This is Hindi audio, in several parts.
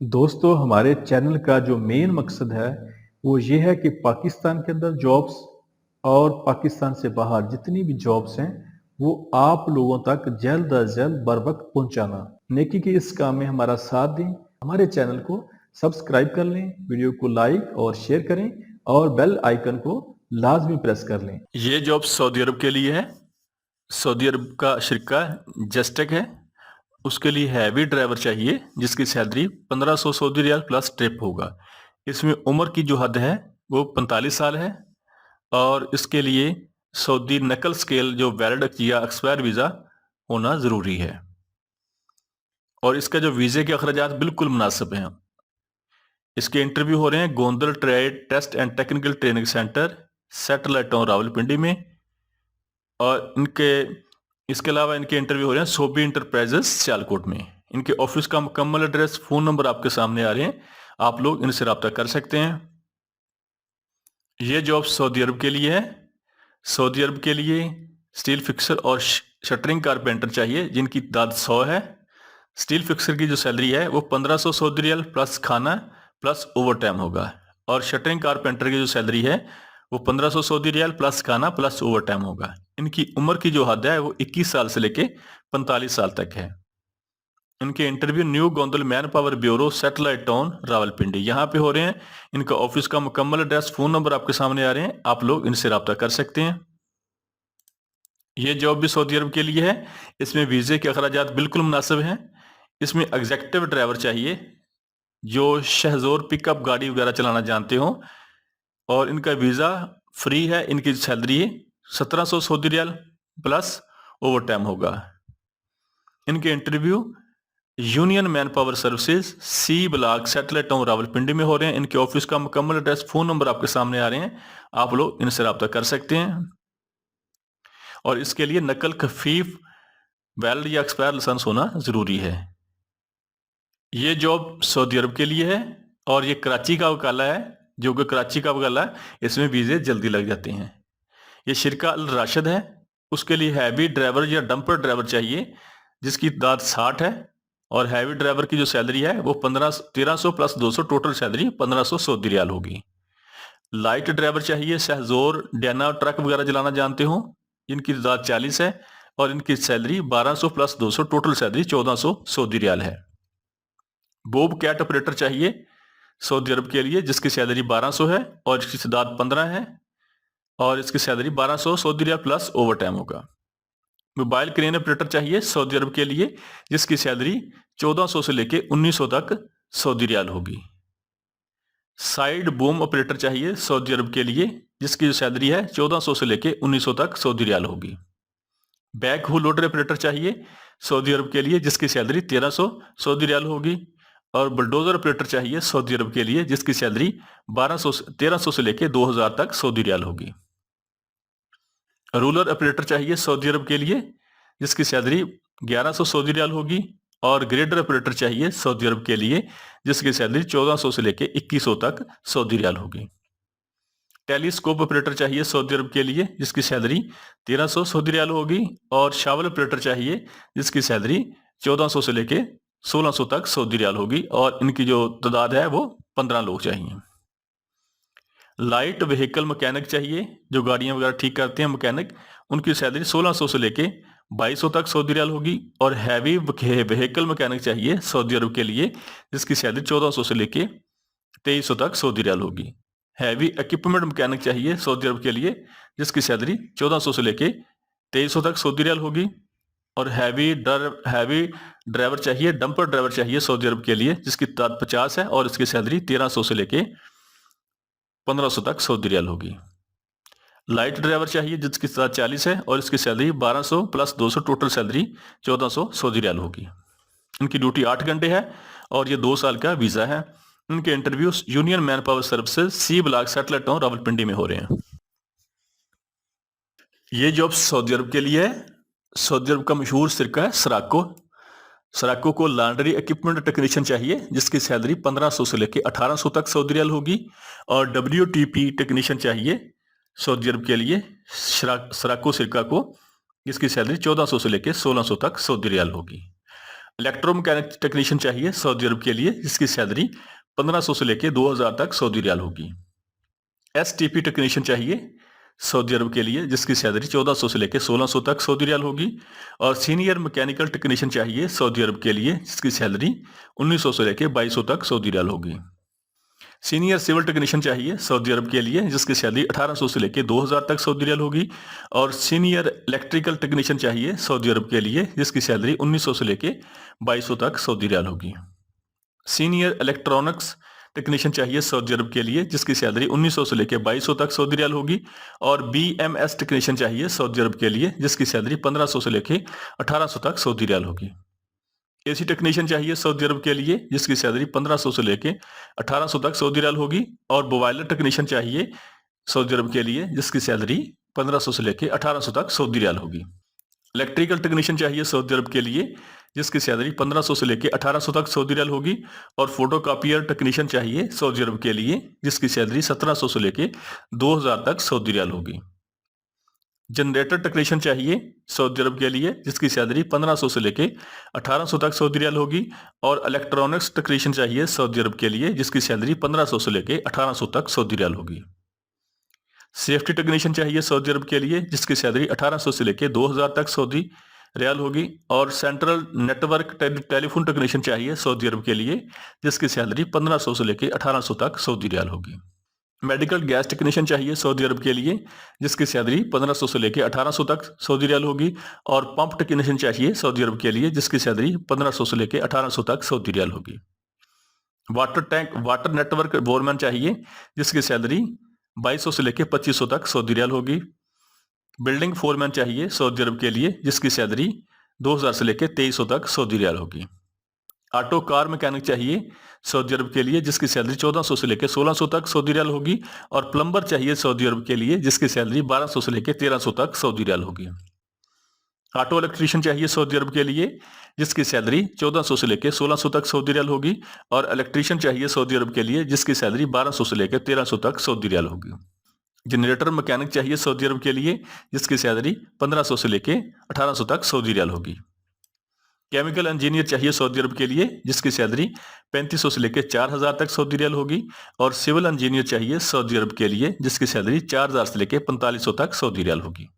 दोस्तों हमारे चैनल का जो मेन मकसद है वो ये है कि पाकिस्तान के अंदर जॉब्स और पाकिस्तान से बाहर जितनी भी जॉब्स हैं वो आप लोगों तक जल्द अज जल्द बर वक्त पहुंचाना। नेकी के इस काम में हमारा साथ दें, हमारे चैनल को सब्सक्राइब कर लें, वीडियो को लाइक और शेयर करें और बेल आइकन को लाजमी प्रेस कर लें। ये जॉब सऊदी अरब के लिए है। सऊदी अरब का शिरका जस्टेक है। उसके लिए हैवी ड्राइवर चाहिए जिसकी salary 1500 Saudi riyal plus trip होगा। इसमें उम्र की जो हद है वो 45 साल है और इसके लिए सऊदी नकल स्केल जो वैलिड या एक्सपायर वीज़ा होना ज़रूरी है और इसका जो वीज़े के अखराजात बिल्कुल मुनासिब हैं। इसके इंटरव्यू हो रहे हैं Gondal trade test and technical training centre, satellite town Rawalpindi में। और इसके अलावा इनके इंटरव्यू हो रहे हैं सोबी इंटरप्राइजेस सियालकोट में। इनके ऑफिस का मुकम्मल एड्रेस, फ़ोन नंबर आपके सामने आ रहे हैं, आप लोग इनसे रब्ता कर सकते हैं। ये जॉब सऊदी अरब के लिए है। सऊदी अरब के लिए स्टील फिक्सर और शटरिंग कारपेंटर चाहिए जिनकी तादाद 100 है। स्टील फिक्सर की जो सैलरी है वो 1500 सऊदी रियाल प्लस खाना प्लस ओवर टाइम होगा और शटरिंग कारपेंटर की जो सैलरी है वो 1500 सऊदी रियाल प्लस खाना प्लस ओवर टाइम होगा। इनकी उम्र की जो हद है वो 21 साल से लेके 45 साल तक है। इनके interview new Gondal man power bureau, satellite town Rawalpindi यहाँ पे हो रहे हैं। इनका ऑफिस का मुकम्मल एड्रेस, फ़ोन नंबर आपके सामने आ रहे हैं, आप लोग इनसे रब्ता कर सकते हैं। ये जॉब भी सऊदी अरब के लिए है। इसमें वीज़े के अखराजात बिल्कुल मुनासिब हैं। इसमें एग्जेक्टिव ड्राइवर चाहिए जो शहजोर पिकअप गाड़ी वगैरह चलाना जानते हो और इनका वीज़ा फ्री है। इनकी salary 1700 Saudi riyal plus overtime होगा। इनके interview union manpower services, C block, satellite town Rawalpindi में हो रहे हैं। इनके ऑफिस का मुकम्मल एड्रेस, फ़ोन नंबर आपके सामने आ रहे हैं, आप लोग इनसे रब्ता कर सकते हैं। और इसके लिए नकल खफीफ वैलिड या एक्सपायर लाइसेंस होना ज़रूरी है। ये जॉब सऊदी अरब के लिए है और ये कराची का वकाला है। जो कि कराची का वकाला है, इसमें वीज़े जल्दी लग जाते हैं। ये शिरका अल राशिद है। उसके लिए हैवी ड्राइवर या डंपर ड्राइवर चाहिए जिसकी तादाद 60 है और हैवी ड्राइवर की जो सैलरी है वो 1300 plus 200, total salary 1500 Saudi riyal होगी। लाइट ड्राइवर चाहिए, शहजोर डैना ट्रक वगैरह चलाना जानते हो, इनकी तादाद 40 है और इनकी salary 1200 plus 200, total salary 1400 Saudi riyal है। बोब कैट ऑपरेटर चाहिए सऊदी अरब के लिए जिसकी सैलरी 1200 है और इसकी तादाद 15 है और इसकी salary 1200 Saudi riyal plus overtime होगा। मोबाइल क्रेन ऑपरेटर चाहिए सऊदी अरब के लिए जिसकी सैलरी 1400 से लेके 1900 तक सऊदी रियाल होगी। साइड बूम ऑपरेटर चाहिए सऊदी अरब के लिए जिसकी जो सैलरी है 1400 से लेके 1900 तक सऊदी रियाल होगी। बैक हो लोडर ऑपरेटर चाहिए सऊदी अरब के लिए जिसकी सैलरी 1300 सऊदी रियाल होगी और बुलडोजर ऑपरेटर चाहिए सऊदी अरब के लिए जिसकी सैलरी 1300 से लेके 2000 तक सऊदी रियाल होगी। रूलर ऑपरेटर चाहिए सऊदी अरब के लिए जिसकी सैलरी 1100 सऊदी रियाल होगी और ग्रेडर ऑपरेटर चाहिए सऊदी अरब के लिए जिसकी सैलरी 1400 से लेके 2100 तक सऊदी रियाल होगी। टेलीस्कोप ऑपरेटर चाहिए सऊदी अरब के लिए जिसकी सैलरी 1300 सऊदी रियाल होगी और शावल ऑपरेटर चाहिए जिसकी सैलरी 1400 से लेके 1600 तक सऊदी रियाल होगी और इनकी जो तादाद है वो 15 लोग चाहिए। लाइट व्हीकल मैकेनिक चाहिए जो गाड़ियां वगैरह ठीक करते हैं मैकेनिक, उनकी सैलरी 1600 से लेके 2200 तक सऊदी रियाल होगी और हैवी व्हीकल मैकेनिक चाहिए सऊदी अरब के लिए जिसकी सैलरी 1400 से लेके 2300 तक सऊदी रियाल होगी। हैवी इक्विपमेंट मैकेनिक चाहिए सऊदी अरब के लिए जिसकी सैलरी 1400 से लेके 2300 तक सऊदी रियाल होगी और हैवी ड्राइवर चाहिए, डंपर ड्राइवर चाहिए सऊदी अरब के लिए जिसकी तादाद 50 है और इसकी सैलरी 1300 से लेके 1500 तक सऊदी रियाल होगी। लाइट ड्राइवर चाहिए जिसकी तादाद 40 है और इसकी salary 1200 plus 200, total salary 1400 Saudi riyal होगी। इनकी ड्यूटी 8 घंटे है और ये 2 साल का वीज़ा है। इनके interview union manpower services, C block, satellite town Rawalpindi में हो रहे हैं। ये जॉब सऊदी अरब के लिए है। सऊदी अरब का मशहूर सिरका है सराको को लॉन्ड्री इक्विपमेंट टेक्नीशियन चाहिए जिसकी सैलरी 1500 से लेके 1800 तक सऊदी रियाल होगी और WTP टेक्नीशियन चाहिए सऊदी अरब के लिए सराको सिरका को जिसकी सैलरी 1400 से लेके 1600 तक सऊदी रियाल होगी। इलेक्ट्रोमैकेनिक टेक्नीशियन चाहिए सऊदी अरब के लिए, जिसकी सैलरी 1500 से लेके 2000 तक सऊदी रियाल होगी। एसटीपी टेक्नीशियन चाहिए सऊदी अरब के लिए, जिसकी सैलरी 1400 से लेके 1600 तक सऊदी रियाल होगी। और सीनियर मैकेनिकल टेक्नीशियन चाहिए सऊदी अरब के लिए, जिसकी सैलरी 1900 से लेके 2200 तक सऊदी रियाल होगी। सीनियर सिविल टेक्नीशियन चाहिए सऊदी अरब के लिए, जिसकी सैलरी 1800 से लेके 2000 तक सऊदी रियाल होगी। और सीनियर इलेक्ट्रिकल टेक्नीशियन चाहिए सऊदी अरब के लिए, जिसकी सैलरी 1900 से लेके 2200 तक सऊदी रियाल होगी। सीनियर इलेक्ट्रॉनिक्स टेक्नीशियन चाहिए सऊदी अरब के लिए, जिसकी सैलरी 1900 से लेके 2200 तक सऊदी रियाल होगी। और बीएमएस टेक्नीशियन चाहिए सऊदी अरब के लिए, जिसकी सैलरी 1500 से लेके 1800 तक सऊदी रियाल होगी। एसी टेक्नीशियन चाहिए सऊदी अरब के लिए, जिसकी सैलरी 1500 से लेके 1800 तक सऊदी रियाल होगी। और बॉयलर टेक्नीशियन चाहिए सऊदी अरब के लिए, जिसकी सैलरी 1500 से लेके 1800 तक सऊदी रियाल होगी। इलेक्ट्रिकल टेक्नीशियन चाहिए सऊदी अरब के लिए, जिसकी सैलरी 1500 से लेके 1800 तक सऊदी रियाल होगी। और फोटोकॉपियर टेक्नीशियन चाहिए सऊदी अरब के लिए, जिसकी सैलरी 1700 से लेके 2000 तक सऊदी रियाल होगी। जनरेटर टेक्नीशियन चाहिए सऊदी अरब के लिए, जिसकी सैलरी 1500 से लेके 1800 तक सऊदी रियाल होगी। और इलेक्ट्रॉनिक्स टेक्नीशियन चाहिए सऊदी अरब के लिए, जिसकी सैलरी 1500 से लेके 1800 तक सऊदी रियाल होगी। सेफ्टी टेक्नीशियन चाहिए सऊदी अरब के लिए, जिसकी सैलरी 1800 से लेके 2000 तक सऊदी रियाल होगी। और सेंट्रल नेटवर्क टेलीफोन टेक्नीशियन चाहिए सऊदी अरब के लिए, जिसकी सैलरी 1500 से लेके 1800 तक सऊदी रियाल होगी। मेडिकल गैस टेक्नीशियन चाहिए सऊदी अरब के लिए, जिसकी सैलरी 1500 से लेके 1800 तक सऊदी रियाल होगी। और पंप टेक्नीशियन चाहिए सऊदी अरब के लिए, जिसकी सैलरी 1500 से लेके 1800 तक सऊदी रियाल होगी। वाटर नेटवर्क बोरमैन चाहिए, जिसकी सैलरी 2200 से लेके 2500 तक सऊदी रियाल होगी। बिल्डिंग फोरमैन चाहिए सऊदी अरब के लिए, जिसकी सैलरी 2000 से लेके 2300 तक सऊदी रियाल होगी। ऑटो कार मैकेनिक चाहिए सऊदी अरब के लिए, जिसकी सैलरी 1400 से लेके 1600 तक सऊदी रियाल होगी। और प्लम्बर चाहिए सऊदी अरब के लिए, जिसकी सैलरी 1200 से लेके 1300 तक सऊदी रियाल होगी। ऑटो इलेक्ट्रीशियन चाहिए सऊदी अरब के लिए, जिसकी सैलरी 1400 से लेके 1600 तक सऊदी रियाल होगी। और इलेक्ट्रीशियन चाहिए सऊदी अरब के लिए, जिसकी सैलरी 1200 से लेके 1300 तक सऊदी रियाल होगी। जनरेटर मैकेनिक चाहिए सऊदी अरब के लिए, जिसकी सैलरी 1500 से लेके 1800 तक सऊदी रियाल होगी। केमिकल इंजीनियर चाहिए सऊदी अरब के लिए, जिसकी सैलरी 3500 से लेकर 4000 तक सऊदी रियाल होगी। और सिविल इंजीनियर चाहिए सऊदी अरब के लिए, जिसकी सैलरी 4000 से लेकर 4500 तक सऊदी रियाल होगी।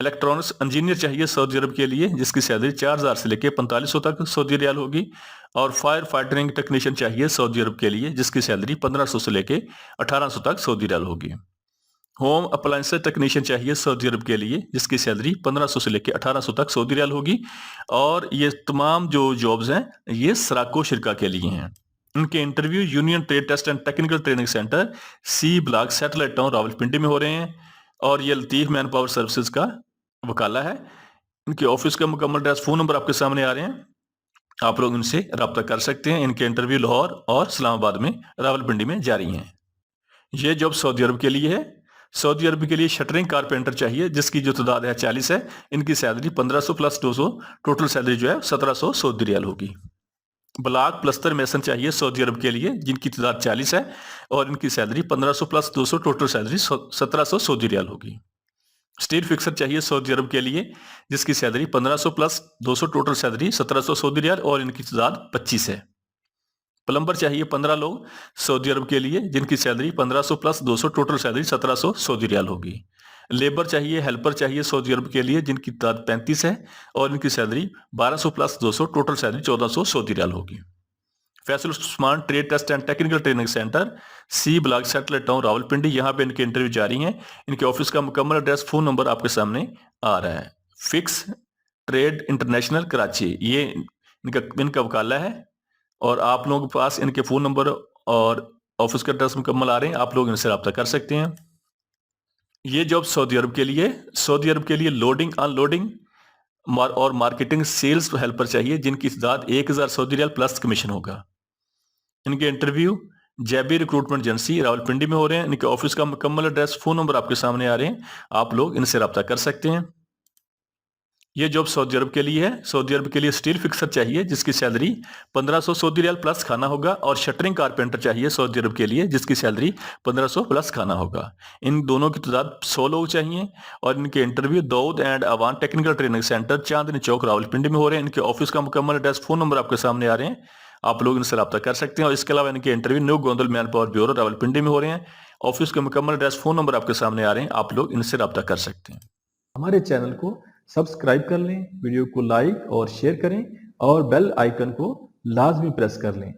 इलेक्ट्रॉनिक्स इंजीनियर चाहिए सऊदी अरब के लिए, जिसकी सैलरी 4000 से लेकर 4500 तक सऊदी रियाल होगी। और फायर फाइटिंग टेक्नीशियन चाहिए सऊदी अरब के लिए, जिसकी सैलरी 1500 से लेकर 1800 तक सऊदी रियाल होगी। होम अप्लायंस टेक्नीशियन चाहिए सऊदी अरब के लिए, जिसकी सैलरी 1500 से लेकर 1800 तक सऊदी रियाल होगी। और ये तमाम जो जॉब्स हैं ये सराको शिरका के लिए हैं। इनके interview union trade test and technical training centre C block satellite town Rawalpindi में हो रहे हैं। और ये लतीफ मैन पावर सर्विसेज का वकाला है। इनके ऑफिस का मुकम्मल एड्रेस, फोन नंबर आपके सामने आ रहे हैं, आप लोग इनसे रब्ता कर सकते हैं। इनके इंटरव्यू लाहौर और इस्लामाबाद में रावलपिंडी में जारी हैं। ये जॉब सऊदी अरब के लिए है। सऊदी अरब के लिए शटरिंग कारपेंटर चाहिए, जिसकी जो तादाद है 40 है। इनकी सैलरी 1500 प्लस 200, टोटल सैलरी जो है 1700 सऊदी रियाल होगी। ब्लॉक प्लस्तर मेसन चाहिए सऊदी अरब के लिए, जिनकी तादाद 40 है। और इनकी salary 1500 plus 200, total salary 1700 Saudi riyal होगी। स्टील फिक्सर चाहिए सऊदी अरब के लिए, जिसकी salary 1500 plus 200, total salary 1700 Saudi riyal और इनकी तादाद 25 है। प्लम्बर चाहिए 15 लोग सऊदी अरब के लिए, जिनकी salary 1500 plus 200, total salary 1700 Saudi riyal होगी। लेबर चाहिए, हेल्पर चाहिए सऊदी अरब के लिए, जिनकी तादाद 35 है। और इनकी salary 1200 plus 200, total salary 1400 Saudi riyal होगी। Faisal Usman trade test and technical training centre C block satellite town Rawalpindi, यहाँ पे इनके इंटरव्यू जारी हैं। इनके ऑफिस का मुकम्मल एड्रेस, फोन नंबर आपके सामने आ रहा है। फिक्स ट्रेड इंटरनेशनल कराची, ये इनका वकाला है। और आप लोगों के पास इनके फ़ोन नंबर और ऑफिस का एड्रेस मुकम्मल आ रहे हैं, आप लोग इनसे रब्ता कर सकते हैं। ये जॉब सऊदी अरब के लिए लोडिंग अनलोडिंग और मार्केटिंग सेल्स हेल्पर चाहिए, जिनकी तादाद 1000 सऊदी रियाल प्लस कमीशन होगा। इनके इंटरव्यू जैबी रिक्रूटमेंट एजेंसी रावलपिंडी में हो रहे हैं। इनके ऑफिस का मुकम्मल एड्रेस, फ़ोन नंबर आपके सामने आ रहे हैं, आप लोग इनसे रब्ता कर सकते हैं। ये जॉब सऊदी अरब के लिए है। सऊदी अरब के लिए स्टील फिक्सर चाहिए जिसकी सैलरी 1500 सऊदी रियाल प्लस खाना होगा, और शटरिंग कारपेंटर चाहिए सऊदी अरब के लिए जिसकी सैलरी 1500 प्लस खाना होगा। इन दोनों की तादाद 100 लोग चाहिए, और इनके interview Daud and Awan technical training centre, Chandni Chowk, Rawalpindi में हो रहे हैं। इनके ऑफिस का मुकम्मल एड्रेस, फोन नंबर आपके सामने आ रहे हैं, आप लोग इनसे रब्ता कर सकते हैं। और इसके अलावा इनके interview new Gondal man power bureau Rawalpindi में हो रहे हैं। ऑफिस के मुकम्मल एड्रेस, फोन नंबर आपके सामने आ रहे हैं, आप लोग इनसे रब्ता कर सकते हैं। हमारे चैनल को सब्सक्राइब कर लें, वीडियो को लाइक और शेयर करें और बेल आइकन को लाजमी प्रेस कर लें।